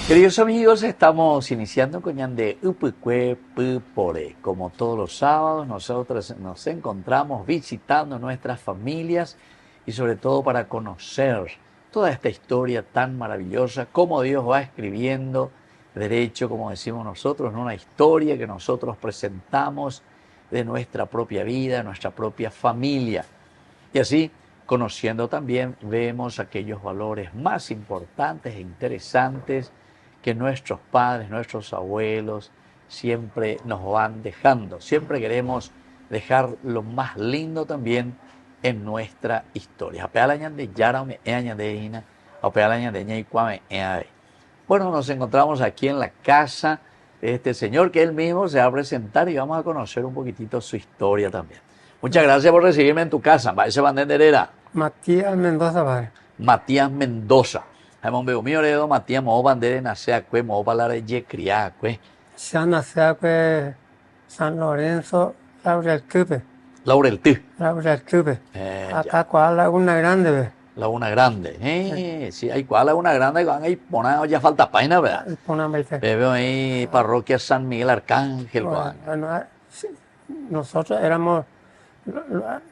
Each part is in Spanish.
Queridos amigos, estamos iniciando con Ñande Upukwe Pupore. Como todos los sábados, nosotros nos encontramos visitando nuestras familias y sobre todo para conocer toda esta historia tan maravillosa, cómo Dios va escribiendo derecho, como decimos nosotros, en una historia que nosotros presentamos de nuestra propia vida, nuestra propia familia. Y así, conociendo también, vemos aquellos valores más importantes e interesantes que nuestros padres, nuestros abuelos siempre nos van dejando. Siempre queremos dejar lo más lindo también en nuestra historia. Bueno, nos encontramos aquí en la casa de este señor que él mismo se va a presentar y vamos a conocer un poquitito su historia también. Muchas gracias por recibirme en tu casa. ¿Ese banderera? Matías Mendoza, padre. Matías Mendoza. Matías mo bandera nace cue mo palare ye cría cue. Ya nació San Lorenzo, Laurel Tupe. Laurel Tupe. Laurel Tupe. Acá cuál Laguna Grande, ve. Laguna Grande. Sí, hay cuál Laguna Grande, hay pona ya falta página, ¿verdad? Veo ahí parroquia San Miguel Arcángel. Bueno, nosotros éramos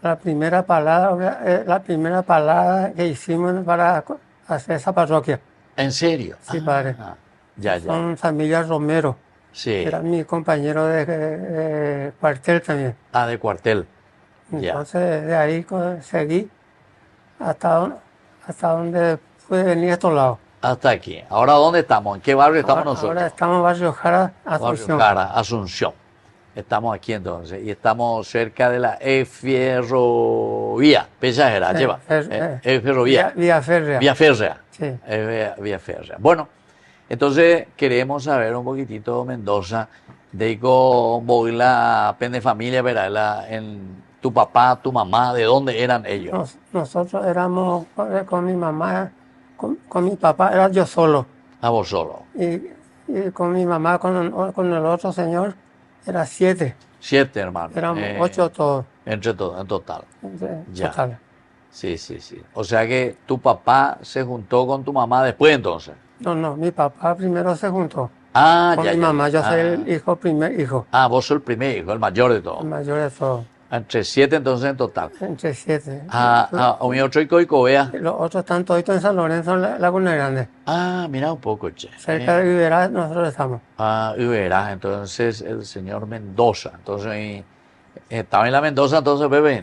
la primera palabra que hicimos para hacer esa parroquia. ¿En serio? Sí, padre. Ya. Son familia Romero. Sí. Era mi compañero de cuartel también. De cuartel. Entonces de ahí seguí hasta donde pude venir a estos lados. Hasta aquí. ¿Ahora dónde estamos? ¿En qué barrio estamos nosotros? Ahora estamos en Barrio Jara, Asunción. Barrio Jara, Asunción. Estamos aquí entonces y estamos cerca de la ferrovía. Pesajera, lleva. Ferrovía. Vía Férrea. Vía Férrea. Sí. Vía Férrea. Bueno, entonces queremos saber un poquitito, Mendoza, de cómo voy la pende familia, ¿verdad? En tu papá, tu mamá, ¿de dónde eran ellos? Nosotros éramos con mi mamá, con mi papá, era yo solo. Vos solo. Y con mi mamá, con el otro señor, era 7. 7 hermanos. Éramos 8 todos. Entre todos, en total. Ya. Total. Sí. O sea que tu papá se juntó con tu mamá después entonces. No, mi papá primero se juntó. Con mi mamá, yo soy el primer hijo. Vos sos el primer hijo, el mayor de todos. El mayor de todos. Entre 7 entonces en total. Entre 7. O mi otro hijo y Covea. Los otros están toditos en San Lorenzo, en Laguna Grande. Mira un poco, che. Cerca de Iberá nosotros estamos. Iberá, entonces el señor Mendoza. Entonces, estaba en la Mendoza, entonces, bebé.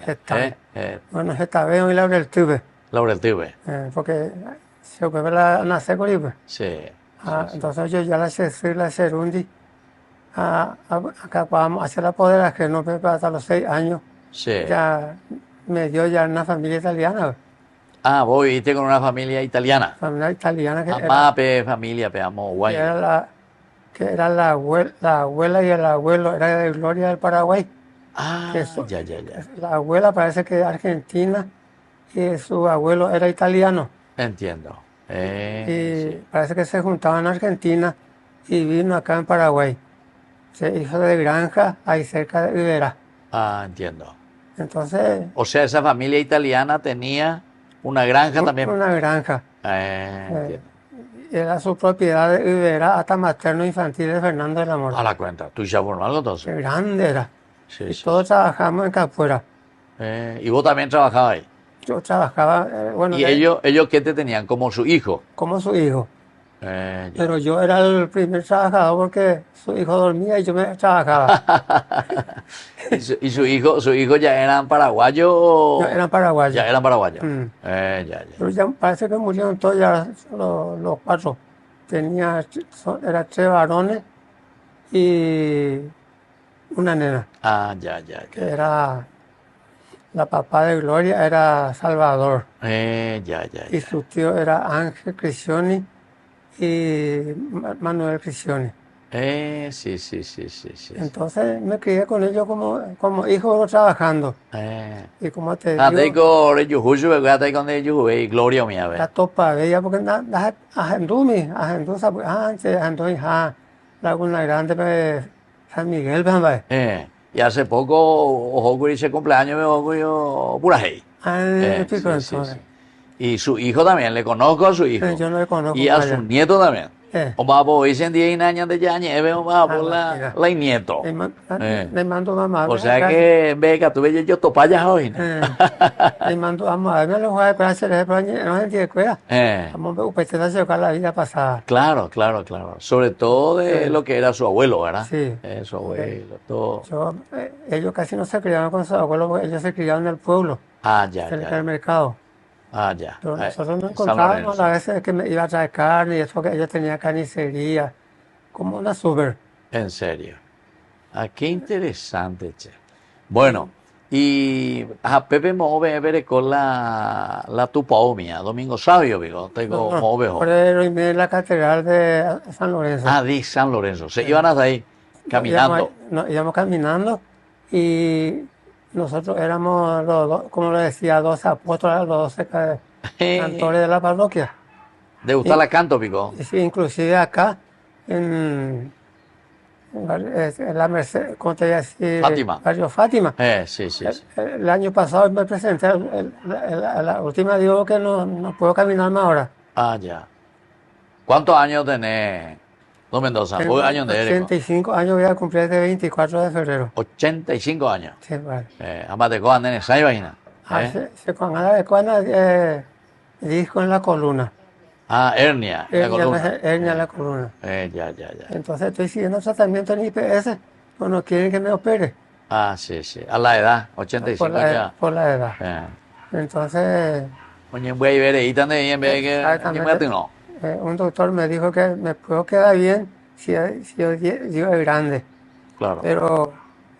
Bueno, está bien y Laurel Tupe. Laurel Tupe. Porque se puede nacer con Ibe. Sí. Entonces yo ya la Cerundi. Acá vamos hacer la podera que no me hasta los 6 años. Sí. Ya me dio ya una familia italiana. Vos viviste con una familia italiana. Familia italiana que familia, amo guay. Que era la abuela y el abuelo, era de Gloria del Paraguay. Ya. La abuela parece que es argentina y su abuelo era italiano. Entiendo. Y parece que se juntaban en Argentina y vino acá en Paraguay. Se hizo de granja ahí cerca de Iberá. Entiendo. Entonces... O sea, esa familia italiana tenía una granja también. Una granja. Entiendo. Era su propiedad de Iberá hasta materno infantil de Fernando de la Mora. A la cuenta. ¿Tú ya por algo entonces? Qué grande era. Sí, y todos trabajamos en Capuera. ¿Y vos también trabajabas ahí? Yo trabajaba... ¿Y ellos qué te tenían? ¿Como su hijo? Como su hijo. Pero yo era el primer trabajador porque su hijo dormía y yo me trabajaba. ¿Y su hijo ya eran paraguayos? Ya eran paraguayos. Ya eran paraguayos. Ya. Pero ya parece que murieron todos ya los 4. Eran 3 varones y una nena. Ya. Que era la papá de Gloria, era Salvador. Ya. Y su tío era Ángel Cricioni y Manuel Cricioni. Sí. Entonces me crié con ellos como hijo trabajando. Y como te digo... Gloria mía, la topa de ella, porque agendumi, Laguna Grande, San Miguel, y hace poco, ojo, ese cumpleaños, me ojo, pura hey. Entonces. Y su hijo también, le conozco a su hijo. Yo no le conozco. Y a su nieto también. O va por hoy en día y años de ya veo va por la nieto. Le mando mamá. O sea que ve que tú ves yo topayas hoy. Le mando mamá, me lo voy a hacer no se entiende cuida. Vamos a usted a llevar la vida pasada. Claro. Sobre todo de lo que era su abuelo, ¿verdad? Sí. Su abuelo, todo. Ellos casi no se criaban con su abuelo, porque ellos se criaban en el pueblo. Cerca del mercado. Ya. Pero nosotros nos encontrábamos a veces que me iba a traer carne y eso, que ella tenía carnicería, como una super. En serio. Qué interesante, che. Bueno, y a Pepe Move ver con la tupa mía, Domingo Sabio, digo, tengo Move. Pero en la catedral de San Lorenzo. De San Lorenzo. Se iban hasta ahí, caminando. Íbamos caminando y nosotros éramos los dos, como le decía, 12 apóstoles, los 12 cantores de la parroquia. ¿De gustar la canto, Pico? Sí, inclusive acá, en la Merced, ¿cómo te voy a decir? Fátima. Barrio Fátima. Sí. El año pasado me presenté, la última digo que no puedo caminar más ahora. Ya. ¿Cuántos años tenés, don Mendoza? Tengo años de 85 años, voy a cumplir este 24 de febrero. 85 años. Sí, vale. Además de cosas, nene, ¿sabes vaina? Se con de cuando disco en la columna. Hernia en la columna. Hernia en la columna. Ya. Entonces estoy siguiendo tratamiento en IPS, pues no quieren que me opere. Sí. A la edad, 85 ya. Por la edad. Entonces... Oye, voy a ver ahí también, en vez de que no. Un doctor me dijo que me puedo quedar bien si yo es grande. Claro. Pero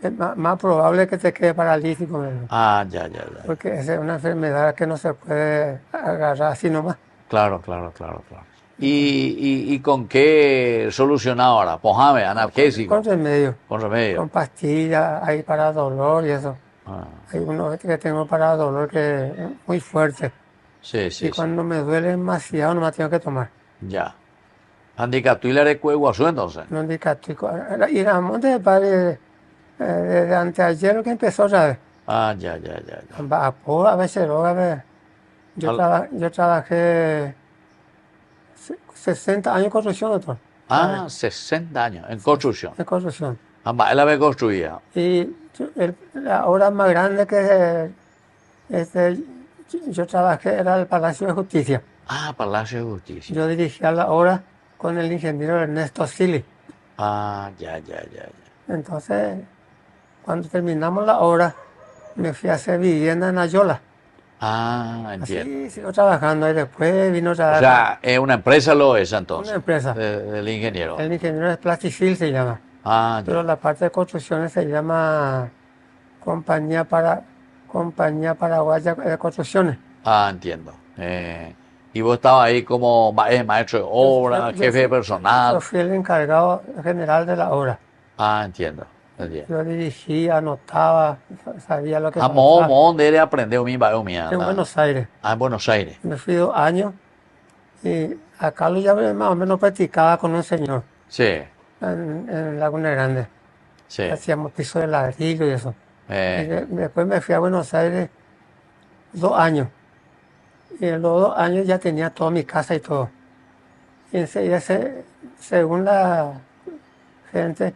es más probable que te quede paralítico. Ya. Porque es una enfermedad que no se puede agarrar así nomás. Claro. ¿Y con qué solucionar ahora? Pojame, analgésico. Con remedio. Con remedio. Con pastillas, hay para dolor y eso. Hay uno que tengo para dolor que es muy fuerte. Sí. Y cuando me duele demasiado, no me tengo que tomar. Ya. ¿Handicatuila de Cueguazú entonces? No handicatuico. Y la monte de padre desde anteayer que empezó otra vez. Ya. A veces, yo trabajé 60 años en construcción, doctor. 60 años en construcción. En construcción. Él la ve construida. Y la obra más grande que yo trabajé era el Palacio de Justicia. Palacio de Justicia. Yo dirigía la obra con el ingeniero Ernesto Sili. Ya. Entonces, cuando terminamos la obra, me fui a hacer vivienda en Ayola. Entiendo. Así sigo trabajando y después vino a trabajar. O sea, es una empresa lo es entonces. Una empresa. Del ingeniero. El ingeniero es Plasticil, se llama. Pero la parte de construcciones se llama Compañía Paraguaya de Construcciones. Entiendo. Y vos estabas ahí como maestro de obra, jefe de personal. Yo fui el encargado general de la obra. Entiendo. Yo dirigía, anotaba, sabía lo que pasaba. ¿Dónde eres aprendió mi mía? En Buenos Aires. En Buenos Aires. Me fui 2 años y acá lo ya más o menos practicaba con un señor. Sí. En Laguna Grande. Sí. Hacíamos piso de ladrillo y eso. Y después me fui a Buenos Aires 2 años. Y en los 2 años ya tenía toda mi casa y todo. Y enseguida, según la gente,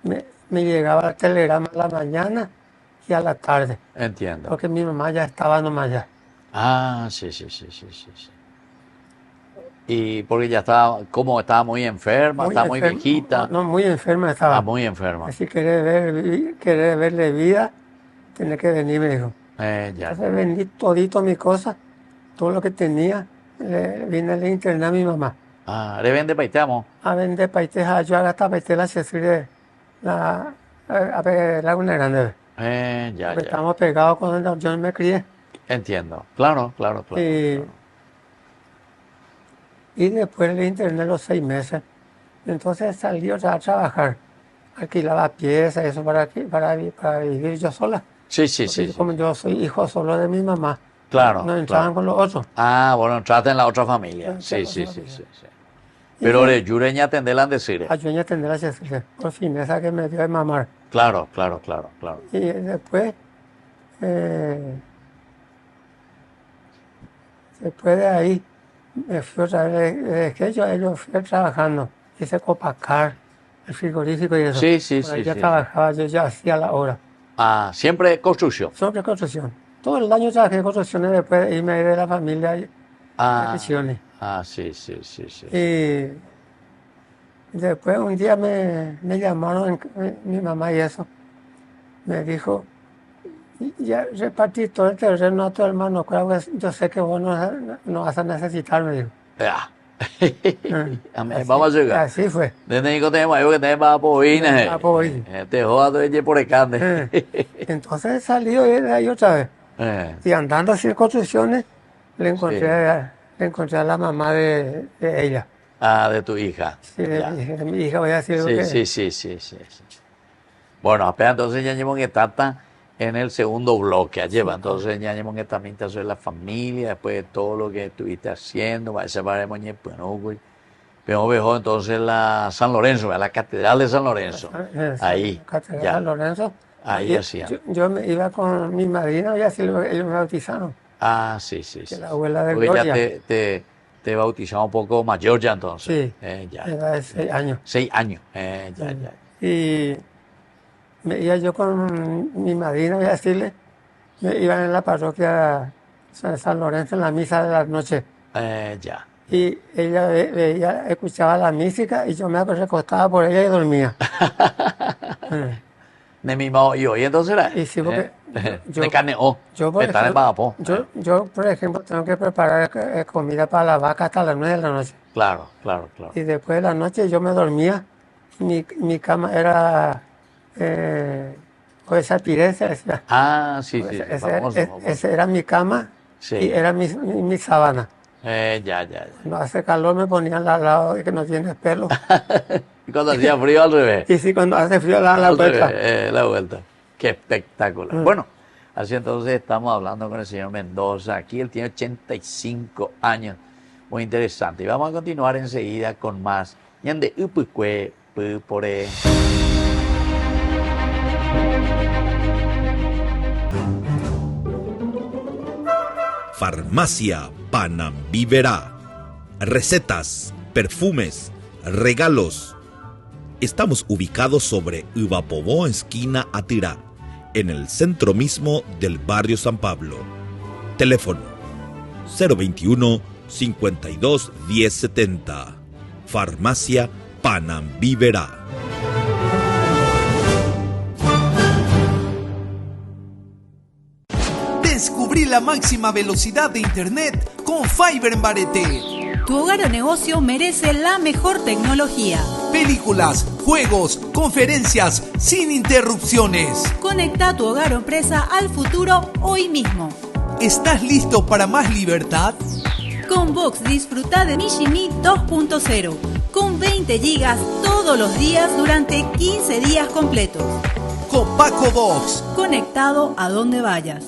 me llegaba el telegrama a la mañana y a la tarde. Entiendo. Porque mi mamá ya estaba nomás allá. Sí. Y porque ya estaba muy enferma, estaba muy viejita. No, muy enferma estaba. Muy enferma. Así querer verle vida, tenés que venir, me dijo. Entonces vendí todito mi cosa, todo lo que tenía, vine a le internar a mi mamá. ¿Le vende paiteamo? A vender paite, yo hasta paite la de la Laguna Grande. Estamos pegados con donde yo me crié. Entiendo, claro. Y después le interné los 6 meses. Entonces salí a trabajar. Alquilaba piezas, eso para vivir yo sola. Sí. Como yo soy hijo solo de mi mamá. Claro. No entraban con los otros. Bueno, entraste en la otra familia. Sí. Pero le yureña atenderla en decir. Ayuña atenderla en decir. Por fin, esa que me dio de mamar. Claro. Y después de ahí, me fui otra vez, desde que yo fui trabajando, hice Copacar, el frigorífico y eso. Sí, sí, Por ahí sí, ya sí. trabajaba, yo ya hacía la hora. Ah, siempre construcción. Sobre construcción. Todo el año trabajé en construcciones después de irme de la familia de Misiones. Sí, sí, sí, sí. Y después un día me llamaron, mi mamá y eso, me dijo, ya repartí todo el terreno a tu hermano, claro que yo sé que vos no vas a necesitar, me dijo. Ya. Así, Vamos a llegar. así fue. Desde que tenemos algo que tenemos para poder. Te jodas de por el cande. Entonces salí de ahí otra vez. Y andando así en construcciones, le encontré a la mamá de ella. Ah, de tu hija. Sí, de mi hija, voy a decir Sí. Bueno, apenas entonces ya llevo que trata en el segundo bloque. Lleva, entonces ya llevo que también te hace la familia, después de todo lo que estuviste haciendo, va a ser para moñe, bueno, güey. Pero viejo, entonces la San Lorenzo, la Catedral de San Lorenzo. Ahí. Catedral ya. San Lorenzo. Ahí hacía. Yo me iba con mi madrina y así ellos me bautizaron. Ah, sí. Que la abuela de porque Gloria. Ya te bautizaba un poco mayor ya entonces. Sí, ya. Era de 6 años. 6 años. Ya. Y me iba yo con mi madrina, voy a decirle, me iban en la parroquia San Lorenzo en la misa de la noche. Ya. Y ella escuchaba la música y yo me recostaba por ella y dormía. De mi modo, y entonces era. Y sí, porque yo, por ejemplo, tengo que preparar comida para la vaca hasta las 9 de la noche. Claro. Y después de la noche yo me dormía. Mi cama era o esa pireza. Sí. Esa era mi cama y era mi sábana. Ya. Cuando hace calor me ponían al lado de que no tienes pelo. Y cuando hacía frío al revés. Y sí, cuando hace frío la vuelta. La vuelta. Qué espectacular. Bueno, así entonces estamos hablando con el señor Mendoza. Aquí él tiene 85 años. Muy interesante. Y vamos a continuar enseguida con más. Ñande Upukwe Pupore. Farmacia Panambiverá. Recetas, perfumes, regalos. Estamos ubicados sobre Uvapobó, esquina Atirá, en el centro mismo del barrio San Pablo. Teléfono 021 52 1070. Farmacia Panambiverá. Descubrí la máxima velocidad de internet con Fiber en Bareté. Tu hogar o negocio merece la mejor tecnología. Películas, juegos, conferencias, sin interrupciones. Conecta tu hogar o empresa al futuro hoy mismo. ¿Estás listo para más libertad? Con Vox disfruta de Mishimi 2.0 con 20 gigas todos los días durante 15 días completos. Copaco Vox. Conectado a donde vayas.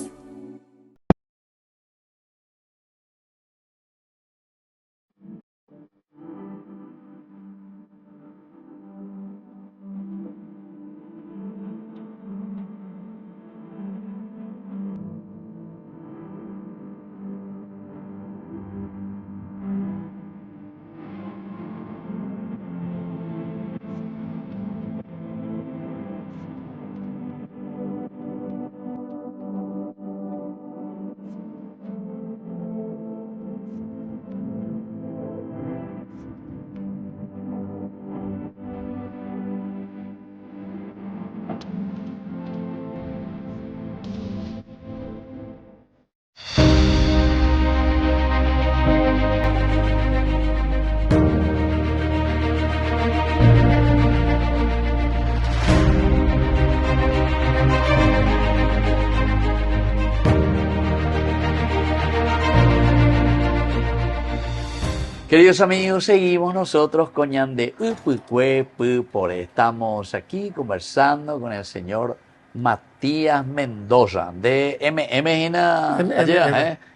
Queridos amigos, seguimos nosotros con Ñande Upukwe Pupore. Estamos aquí conversando con el señor Matías Mendoza de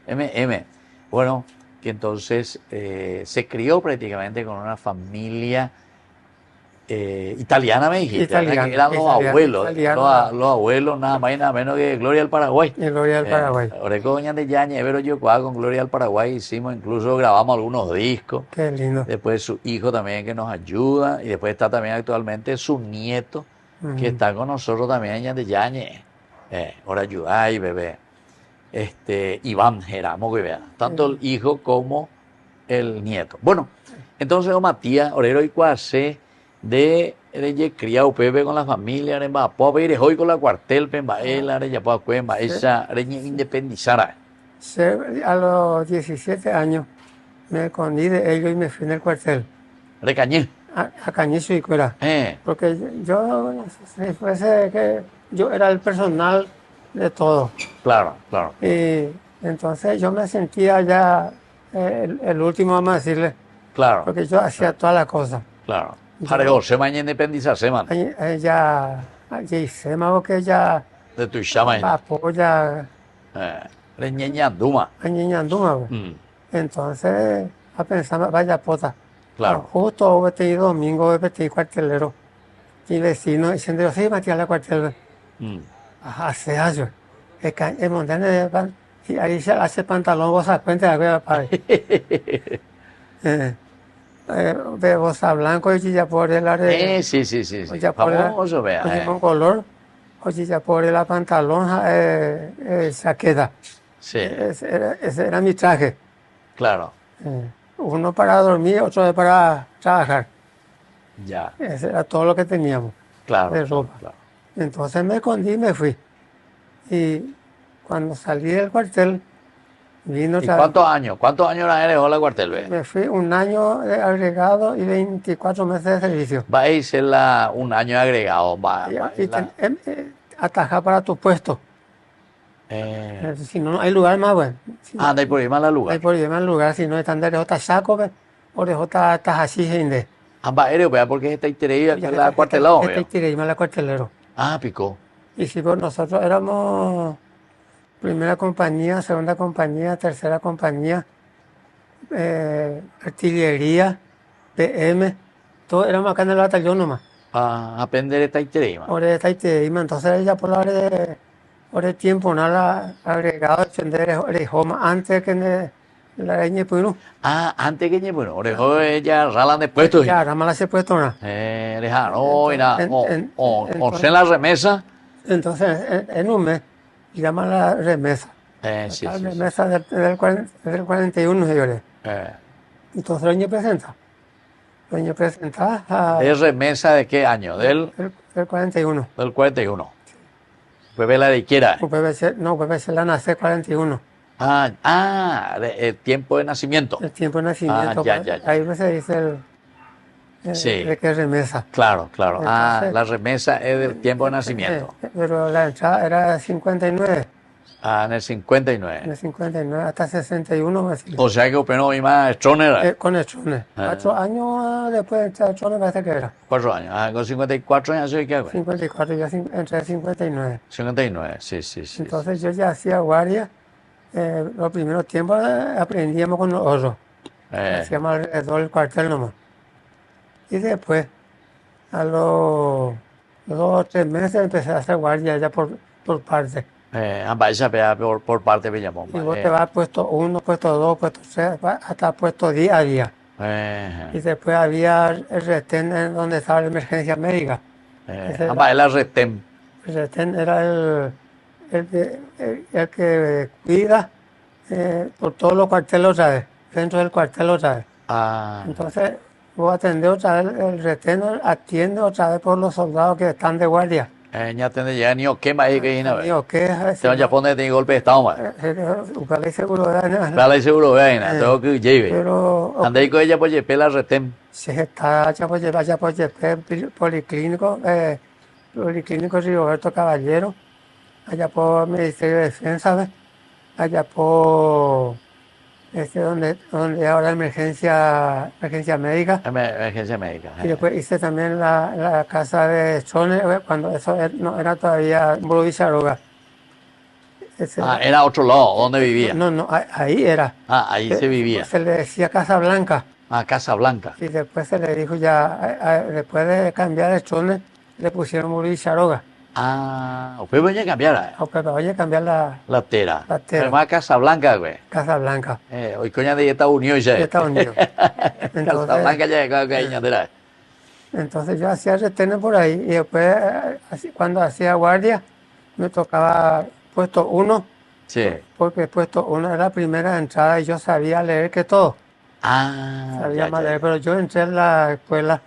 MM. Bueno, que entonces se crió prácticamente con una familia italiana me dijiste, Italiana, que eran los italiana, abuelos, italiana. los abuelos nada más y nada menos que Gloria al Paraguay. Y Gloria al Paraguay. Oreco Doña de Yañe, pero yo con Gloria al Paraguay hicimos, incluso grabamos algunos discos. Qué lindo. Después su hijo también que nos ayuda, y después está también actualmente su nieto, que está con nosotros también en de Yañe. Ahora ayudáis, bebé. Iván Geramo, que vea, tanto el hijo como el nieto. Bueno, entonces Matías, orero y cuase de criado Pepe con la familia, en Bapo, ir hoy con la cuartel, Pembaela, ya puedo cuemba, esa independizara. A los 17 años me escondí de ellos y me fui en el cuartel. ¿De Cañé? A Cañizo y Cuera. Porque yo, si fuese que yo era el personal de todo. Claro, claro. Y entonces yo me sentía ya el último, vamos a decirle. Claro. Porque yo hacía todas las cosas. Claro. Jareo, se mañana independizarse, man. Ella, se me que ella. De tu chama. Apoya. Ñeñanduma. Ñeñanduma. Entonces, a pensar, vaya pota. Claro. Justo he tenido domingo, he tenido cuartelero. Y vecino diciendo, yo sí, Matías la cuartel. Hace años. El montón de pan. Y ahí se hace pantalón, vos a cuenta de la padre. De bosa blanco y ya por el área. Sí. Famoso, vea. Con color. Oye, ya por la pantalón, chaqueta. Sí. Ese era mi traje. Claro. Uno para dormir, otro para trabajar. Ya. Ese era todo lo que teníamos. Claro. De ropa. Claro. Entonces me escondí y me fui. Y cuando salí del cuartel, vino... ¿Y cuántos años eres en la cuartel, ve? Me fui 1 año de agregado y 24 meses de servicio. Va a irse un año de agregado. Atajar para tu puesto. Si no, no hay lugar más, bueno. Si no, hay por ir más al lugar. Hay por ir más al lugar, si no están de rejota saco, o rejota así, gente. Va aéreo, porque está interés la cuartelado, Está interés la cuartelero. Picó. Y si pues nosotros éramos primera compañía, segunda compañía, tercera compañía, artillería, PM, todo éramos acá en el batallón nomás. Aprender esta interés. Ahora esta interés, entonces ella por la hora de tiempo, nada agregado, extender orejoma antes que en la araña pues antes que bueno, orejo ella ralan de puestos. Ya, ramal hace puesto nada. No, y nada, o en la remesa. Entonces, en un mes, llama la remesa. Sí. La remesa del 41, señores. Entonces, el año presenta. El año presenta. ¿Es remesa de qué año? Del 41. Del 41. Pues la de Iquiera. Puede ser la nace 41. El tiempo de nacimiento. El tiempo de nacimiento. Ya. Ahí se dice de qué remesa. Claro. Entonces, La remesa es del tiempo de nacimiento. Pero la entrada era 59. En el 59. En el 59 hasta 61. O sea que operó mi más Stroner. Con Stroner. 4 años después de entrar Stroner parece que era. 4 años. Con 54 años soy que hago. 54, yo entré en 59. 59, sí. Entonces yo ya hacía guardia. Los primeros tiempos aprendíamos con los otros. Hacíamos alrededor del cuartel nomás. Y después, a los 2 o 3 meses, empecé a hacer guardia ya por parte. Por parte de Villamón. Y vos te vas puesto 1, puesto 2, puesto 3, hasta puesto 10 a día. Y después había el retén donde estaba la emergencia médica. La retén. El retén era el que cuida por todos los cuarteles otra vez, dentro del cuartel otra vez. Entonces, vos atendés otra vez, el retén atiende otra vez por los soldados que están de guardia. Ya atiende ya ni o qué más hay que ir a ver. Ni o qué. Te van a poner de golpe de estado más. Para la seguridad. Para la seguridad, tengo que lleve. Pero. Andé con ella por llevar la retén. Se está allá por llevar policlínico Rigoberto Caballero, allá por Ministerio de Defensa, ¿ves? Allá por donde ahora emergencia médica. Emergencia médica. Y después hice también la casa de Stroner, cuando eso no era todavía Muro Villaroga. Era otro lado, ¿dónde vivía? No, ahí era. Ahí se vivía. Se le decía Casa Blanca. Ah, Casa Blanca. Y después se le dijo ya, después de cambiar el chone, le pusieron Muri Charoga. Ah, usted voy a cambiar. Aunque oye, cambiar La tera. La tera. Además, Casa Blanca, güey. Casa Blanca. Hoy coña de Estados Unidos ya. De Estados Unidos. Casa Blanca ya llegó que hay. Entonces yo hacía retenes por ahí y después cuando hacía guardia me tocaba puesto 1, Sí. porque puesto 1 era la primera entrada y yo sabía leer que todo. Ah, Sabía ya, más ya, leer, ya. pero yo entré en la escuela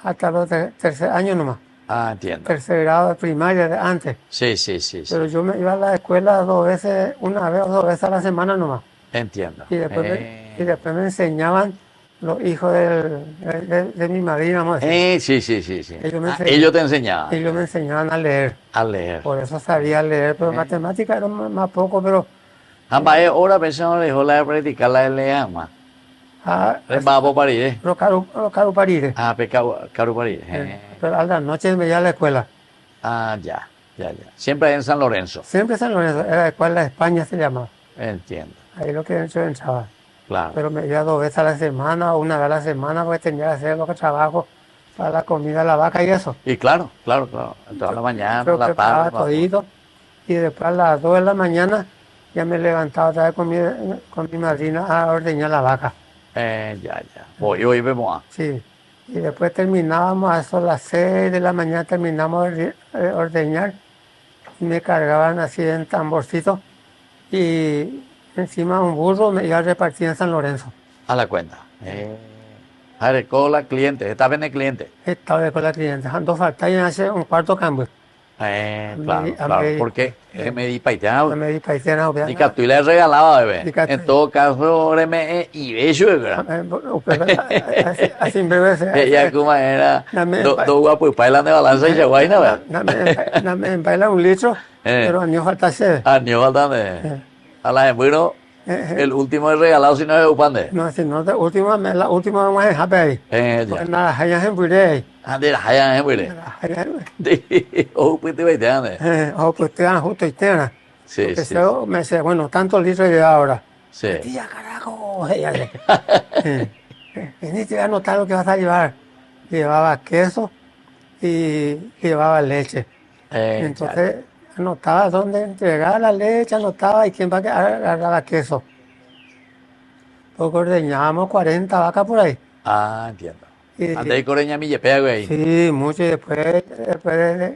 hasta los tercer año nomás, Ah, entiendo. tercer grado de primaria de antes. Sí, sí, sí, sí. Pero yo me iba a la escuela 2 veces, 1 vez o 2 veces a la semana nomás. Entiendo. Y después me enseñaban los hijos de mi madrina, vamos a decir. Sí, sí, sí, sí. Ellos me Ah, enseñaban. ellos te enseñaban Ellos me enseñaban a leer. a leer. Por eso sabía leer, pero matemática era más poco, pero Ambas ahora pensamos dejó la de practicar la de leer más. Va por París, lo caro parire. Ah, pecado, caro París. Pero a la noche me iba a la escuela. Ah, ya, ya, ya. Siempre en San Lorenzo. Siempre San Lorenzo, era la escuela de España se llamaba. Entiendo, Ahí lo que yo entraba. claro. Pero me iba 2 veces a la semana o 1 vez a la semana porque tenía que hacer lo que trabajo para la comida de la vaca y eso. Y claro, claro, claro. Toda la mañana, Yo la preparaba tarde. todito y después a las 2 de la mañana ya me levantaba otra vez con mi madrina a ordeñar la vaca. Ya, ya. Hoy vemos a. Sí. Y después terminábamos a eso a las 6 de la mañana, terminamos de ordeñar y me cargaban así en tamborcito y encima de un burro me iba a repartir en San Lorenzo. A la cuenta. Con la cliente. Está bien el cliente. Estaba con la cliente, ando falta y hace un cuarto cambio. Claro, a claro. mí- porque me di paiteado. Me di paisana, Y que tú le regalaba, bebé. Ni que tú- En todo caso, ahora me y bello, ¿verdad? Así en breve Ella como era Dame- dos guapos y bailan de balanza y chaguaina, ¿verdad? me baila 1 litro, pero a mí falta sed. Año faltan a la bueno, el último es regalado si no es upande. No, si no, la última vamos a dejar ahí. Ya. Pues nada, allá en Burey. De la haya en Wile. O pues te paitean. O pues te dan justo y te dan. Sí, Porque sí. yo me sé, bueno, tantos litros de ahora. Sí. Tía, carajo. Ella le- Vení, te voy a anotar lo que vas a llevar. Llevaba queso y llevaba leche. Entonces, anotaba dónde entregaba la leche, anotaba y quién va a agarrar queso. Porque ordeñábamos 40 vacas por ahí. Entiendo. Y- Antes de Coreña mi yepea, güey. Sí, mucho. Y después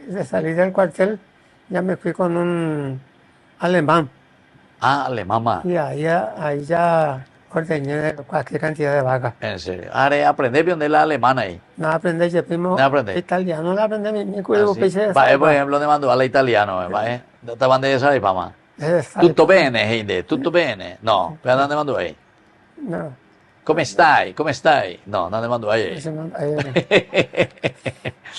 de salir del cuartel, ya me fui con un alemán. Alemán más. Y ahí ya ordeñé cualquier cantidad de vacas. En serio. Ahora aprender bien de la alemana ahí. No aprendí, yo primo No aprendí. italiano, no aprendí mi cuerpo. Así. Va, por ejemplo, te mandó a la italiano, va, no te mandé esa de fama. Tutto bene, gente, tutto bene. No, pero no te mandó ahí. No, ¿Cómo stai? ¿Cómo stai? No, no te mandó ahí. eso no,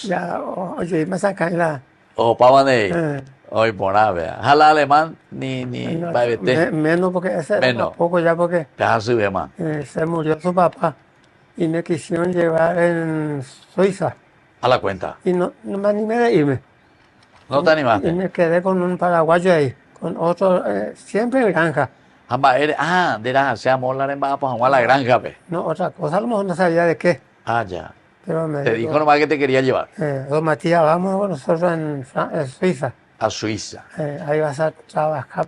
ya, oye, me sacan la... O pa' ahí. eh, Hoy por nada, vea. Jala alemán, ni, no, va a vete. menos porque ese era Menos. poco ya porque Deja subir más. se murió su papá y me quisieron llevar en Suiza A la cuenta. y no me animé de irme. No te Y animaste. me quedé con un paraguayo ahí, con otro, siempre en granja. Amba, de la, se amó la remba, pues a la granja, pe. No, otra cosa, a lo mejor no sabía de qué, Ya. pero me Te dijo nomás que te quería llevar don Matías, vamos con nosotros en Suiza. a Suiza. Ahí vas a trabajar,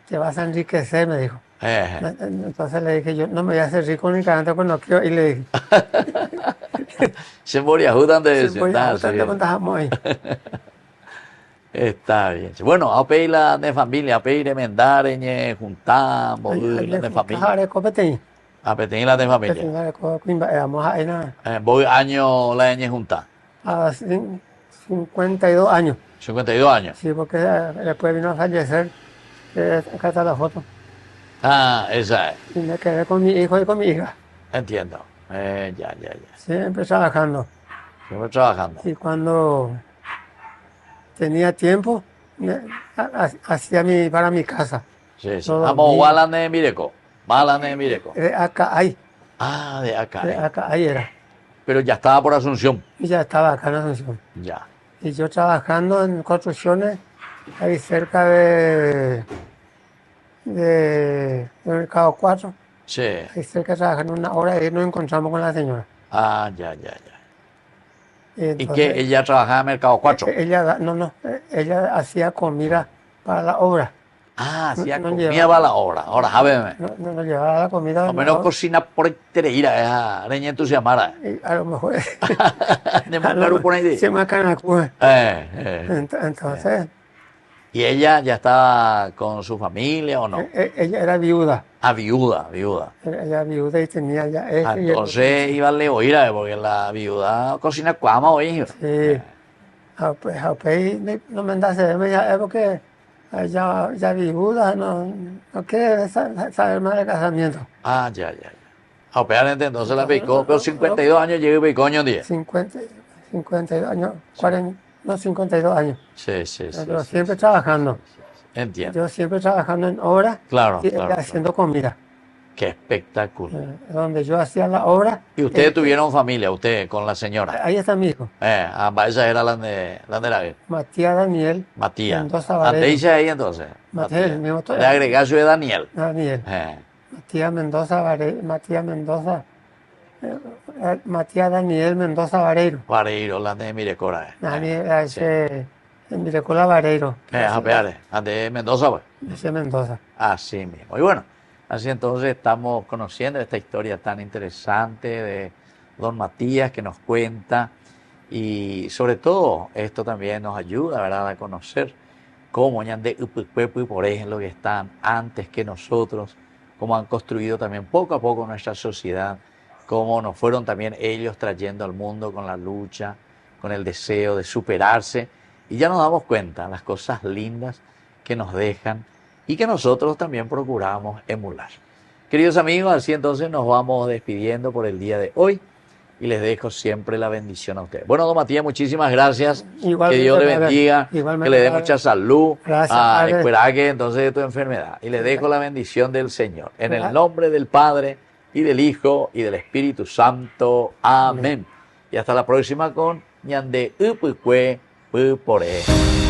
te vas a enriquecer, me dijo. Entonces le dije, yo no me voy a hacer rico ni cagando con no quiero. Y le dije, Se moría justo de "Sí, voy a sentarse. botar, levantamos ahí". Está bien. Bueno, a pedir la de familia, a pedir emendareñe, juntamos, Ahí la de familia. Ahora copeteño. A pedir la de familia. Vamos a ir Voy año la de juntar. a 52 años. 52 años. Sí, porque después vino a fallecer. Acá está la foto. Esa es. Y me quedé con mi hijo y con mi hija. Entiendo. Ya. Siempre trabajando. Siempre trabajando. Y cuando tenía tiempo, hacía para mi casa. Sí, sí. Todo Vamos, bien. Walan de Mireco. Walan de Mireco. Acá ahí. De acá. Acá ahí era. Pero ya estaba por Asunción. Y ya estaba acá en Asunción. Ya. Y yo trabajando en construcciones ahí cerca de Mercado 4, Sí. Ahí cerca trabajando una hora y nos encontramos con la señora. Ah, ya. ¿Y Entonces, que ella trabajaba en Mercado 4? Ella hacía comida para la obra. Hacía no comida llevaba- para la obra. Ahora, jábeme. No nos llevaba la comida. O menos cocina por entereira, esa reña entusiasmada. A lo mejor. De Macaru por ahí. Se me canacúa. Entonces, ¿Y ella ya estaba con su familia o no? ella era viuda. Viuda. Ella era viuda y tenía ya Entonces iba a le oír, porque la viuda cocina cuama hoy. Sí. Pues, no me da ya es porque ya viuda, no quiere saber más de casamiento. Ya. Entonces la picó, pero 52 años llegó y picó año 10. 52 años, 40, no, 52 años. Sí. Pero siempre trabajando. Entiendo. Yo siempre trabajando en obra Claro. y ella haciendo comida. Qué espectáculo. Donde yo hacía la obra. ¿Y ustedes tuvieron familia, usted, con la señora? Ahí está mi hijo. Ambas esas eran las de la Matías Daniel. Matías. Mendoza Varela. ¿Antes dice ahí entonces? Matías, el mismo De agregación de Daniel. Daniel. Matías Daniel Mendoza Vareiro. Vareiro, la de Mirecora. Daniel, en Mirecola Vareiro. De Mendoza, pues. Ese Mendoza. Así mismo. Y bueno, así entonces estamos conociendo esta historia tan interesante de don Matías que nos cuenta, y sobre todo esto también nos ayuda, ¿verdad?, a conocer cómo Ñande Upukwepu, por ejemplo, que están antes que nosotros, cómo han construido también poco a poco nuestra sociedad, cómo nos fueron también ellos trayendo al mundo con la lucha, con el deseo de superarse, y ya nos damos cuenta las cosas lindas que nos dejan y que nosotros también procuramos emular. Queridos amigos, así entonces nos vamos despidiendo por el día de hoy y les dejo siempre la bendición a ustedes. Bueno, don Matías, muchísimas gracias. Igualmente, que Dios le bendiga, que le dé mucha salud. Gracias, Esperaque entonces de tu enfermedad. Y les dejo la bendición del Señor. En el nombre del Padre y del Hijo y del Espíritu Santo. Amén. Y hasta la próxima con Ñande Upukwe Pupore.